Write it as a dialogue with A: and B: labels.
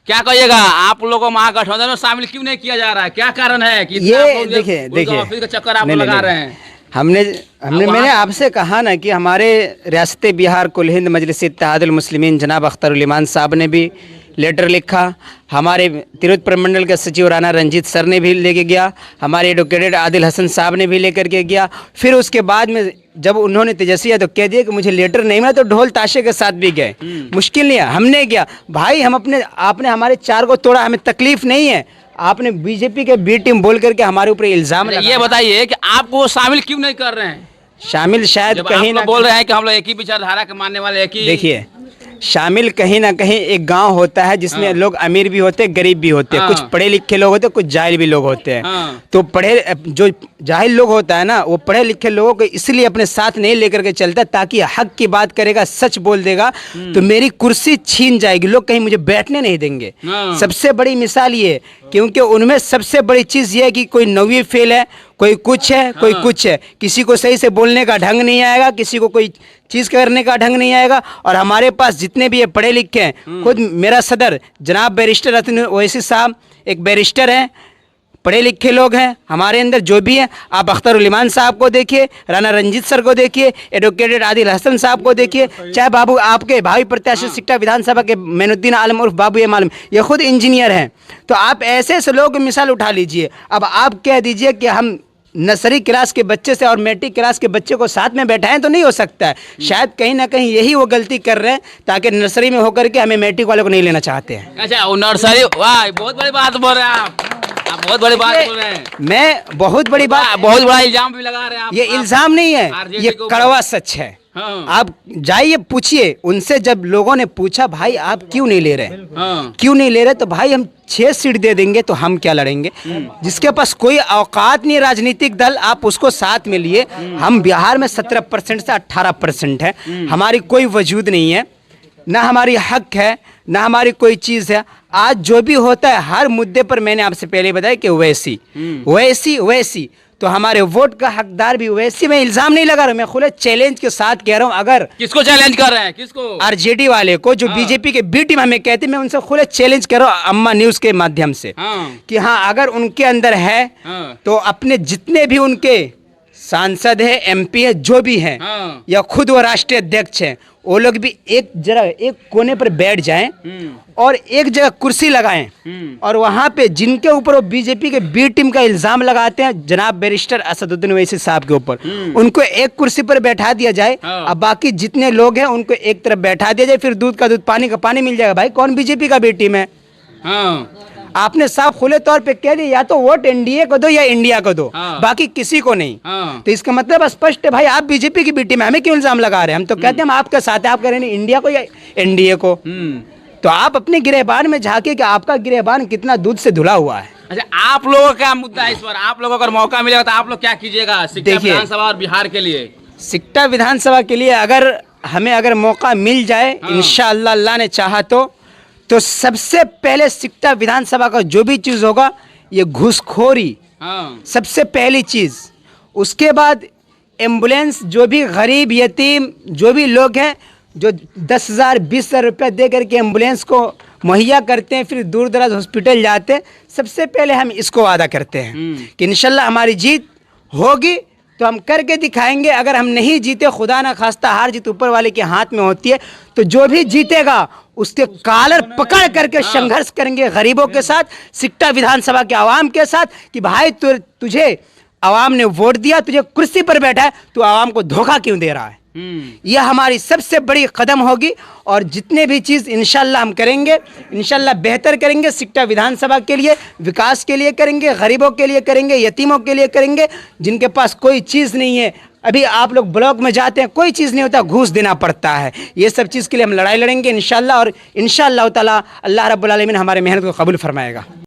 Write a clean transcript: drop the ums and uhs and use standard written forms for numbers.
A: क्या कहिएगा, आप लोगों को महागठबंधन में शामिल क्यों नहीं किया जा रहा है? क्या कारण है कि इतना आप
B: ये
A: लोग
B: देखिए
A: ऑफिस का चक्कर आप
B: नहीं,
A: लगा
B: नहीं,
A: रहे हैं?
B: हमने
A: वहाँ
B: मैंने आपसे कहा ना कि हमारे रियासत बिहार कुल हिंद मजलिस इत्तेहादुल मुस्लिमीन जनाब अख्तरुल इमान साहब ने भी लेटर लिखा, हमारे तिरुत प्रमंडल के सचिव राणा रंजीत सर ने भी लेके गया, हमारे एडवोकेट आदिल हसन साहब ने भी लेकर के गया। फिर उसके बाद में जब उन्होंने तेजस्वी तो कह दिया कि मुझे लेटर नहीं मिला, तो ढोल ताशे के साथ भी गए। मुश्किल नहीं है, हमने गया भाई, हम अपने आपने हमारे चार को तोड़ा, हमें तकलीफ नहीं है। आपने बीजेपी के बी टीम बोल करके हमारे ऊपर इल्ज़ाम लगाया।
A: ये बताइए कि आपको शामिल क्यों नहीं कर रहे हैं?
B: शामिल शायद
A: जब
B: कहीं
A: आप
B: ना
A: लोग बोल रहे हैं कि हम लोग एक ही विचारधारा के मानने वाले, एक ही
B: देखिए, शामिल कहीं ना कहीं एक गांव होता है जिसमें लोग अमीर भी होते हैं, गरीब भी होते हैं, कुछ पढ़े लिखे लोग होते हैं, कुछ जाहिल भी लोग होते हैं। तो जो जाहिल लोग होता है ना, वो पढ़े लिखे लोगों को इसलिए अपने साथ नहीं लेकर के चलता ताकि हक की बात करेगा, सच बोल देगा तो मेरी कुर्सी छीन जाएगी, लोग कहीं मुझे बैठने नहीं देंगे। सबसे बड़ी मिसाल ये, क्योंकि उनमें सबसे बड़ी चीज़ ये है कि कोई 9वीं फेल है, कोई कुछ है, कोई कुछ है, किसी को सही से बोलने का ढंग नहीं आएगा, किसी को कोई चीज़ करने का ढंग नहीं आएगा। और हमारे पास जितने भी ये पढ़े लिखे हैं, खुद मेरा सदर जनाब बैरिस्टर रतन ओवैसी साहब एक बैरिस्टर हैं, पढ़े लिखे लोग हैं हमारे अंदर जो भी हैं। आप अख्तरुल इमान साहब को देखिए, राणा रंजीत सर को देखिए, एडवोकेट आदिल हसन साहब को देखिए, चाहे बाबू आपके भावी प्रत्याशी सिकटा विधानसभा के मैनुद्दीन आलम उर्फ बाबू ए मालूम, ये खुद इंजीनियर हैं। तो आप ऐसे ऐसे लोगों की मिसाल उठा लीजिए। अब आप कह दीजिए कि हम नर्सरी क्लास के बच्चे से और मैट्रिक क्लास के बच्चे को साथ में बैठाएं, तो नहीं हो सकता है। शायद कहीं ना कहीं यही वो गलती कर रहे हैं ताकि नर्सरी में होकर के हमें मैट्रिक वाले को नहीं लेना चाहते हैं।
A: अच्छा, वो नर्सरी, वाह बहुत बड़ी बात बोल रहे हैं आप बहुत बड़ी बात बोल रहे हैं।
B: मैं बहुत बड़ी बात,
A: बहुत बड़ा इल्जाम भी लगा रहे हैं आप।
B: ये इल्जाम नहीं है, ये कड़वा सच है। आप जाइए पूछिए उनसे, जब लोगों ने पूछा भाई आप क्यों नहीं ले रहे, क्यों नहीं ले रहे, तो भाई हम 6 सीट दे देंगे तो हम क्या लड़ेंगे। जिसके पास कोई औकात नहीं राजनीतिक दल, आप उसको साथ में लिए। हम बिहार में 17% से 18% है, हमारी कोई वजूद नहीं है, ना हमारी हक है, ना हमारी कोई चीज़ है। आज जो भी होता है हर मुद्दे पर, मैंने आपसे पहले बताया कि वैसी वैसी वैसी, तो हमारे वोट का हकदार भी वैसी। मैं इल्जाम नहीं लगा रहा हूँ, मैं खुले चैलेंज के साथ कह रहा हूँ। अगर
A: किसको चैलेंज कर रहे हैं, किसको?
B: आरजेडी वाले को, जो बीजेपी के बी टीम हमें कहती, मैं उनसे खुले चैलेंज कर रहा हूँ अम्मा न्यूज के माध्यम से कि हाँ, अगर उनके अंदर है तो अपने जितने भी उनके सांसद है, एमपी है, जो भी हैं, या खुद वो राष्ट्रीय अध्यक्ष हैं, वो लोग भी एक कोने पर बैठ जाएं और एक जगह कुर्सी लगाएं और वहां पे जिनके ऊपर वो बीजेपी के बी टीम का इल्जाम लगाते हैं जनाब बैरिस्टर असदुद्दीन ओवैसी साहब के ऊपर, उनको एक कुर्सी पर बैठा दिया जाए। अब बाकी जितने लोग हैं उनको एक तरफ बैठा दिया जाए, फिर दूध का दूध पानी का पानी मिल जाएगा। भाई कौन बीजेपी का बी टीम है? आपने साफ खुले तौर पे कह दिया, या तो वोट एनडीए को दो या इंडिया को दो, बाकी किसी को नहीं। तो इसका मतलब स्पष्ट है भाई, आप बीजेपी की बी टीम है, हमें क्यों इल्जाम लगा रहे हैं? हम तो कहते हैं हम आपके साथ हैं, आप कह रहे हैं इंडिया को या एनडीए को। तो आप अपने गिरेबान में झांकिए कि आपका गिरेबान कितना दूध से धुला हुआ है।
A: अच्छा, आप लोगों का क्या मुद्दा है इस पर? आप लोगों को अगर मौका मिलेगा तो आप लोग क्या कीजिएगा सिकटा विधानसभा और बिहार के लिए?
B: सिकटा विधानसभा के लिए अगर मौका मिल जाए इंशाअल्लाह, अल्लाह ने चाहा तो सबसे पहले सिकटा विधानसभा का जो भी चीज़ होगा, ये घूसखोरी सबसे पहली चीज़। उसके बाद एम्बुलेंस, जो भी गरीब यतीम जो भी लोग हैं जो 10,000 20,000 रुपये दे करके एम्बुलेंस को मुहैया करते हैं, फिर दूर दराज हॉस्पिटल जाते हैं, सबसे पहले हम इसको वादा करते हैं कि इंशाल्लाह हमारी जीत होगी तो हम करके दिखाएंगे। अगर हम नहीं जीते, खुदा ना खास्ता हार जीत ऊपर वाले के हाथ में होती है, तो जो भी जीतेगा उसके कॉलर पकड़ करके संघर्ष करेंगे गरीबों के साथ, सिकटा विधानसभा के आवाम के साथ, कि भाई तुझे आवाम ने वोट दिया, तुझे कुर्सी पर बैठा है, तू आवाम को धोखा क्यों दे रहा है। यह हमारी सबसे बड़ी कदम होगी। और जितने भी चीज़ इंशाल्लाह हम करेंगे, इंशाल्लाह बेहतर करेंगे, सिकटा विधानसभा के लिए, विकास के लिए करेंगे, गरीबों के लिए करेंगे, यतीमों के लिए करेंगे, जिनके पास कोई चीज़ नहीं है। अभी आप लोग ब्लॉक में जाते हैं, कोई चीज़ नहीं होता, घूस देना पड़ता है। ये सब चीज़ के लिए हम लड़ाई लड़ेंगे इंशाल्लाह, और इंशाअल्लाह ताला अल्लाह रब्बुल आलमीन हमारे मेहनत को कबूल फरमाएगा।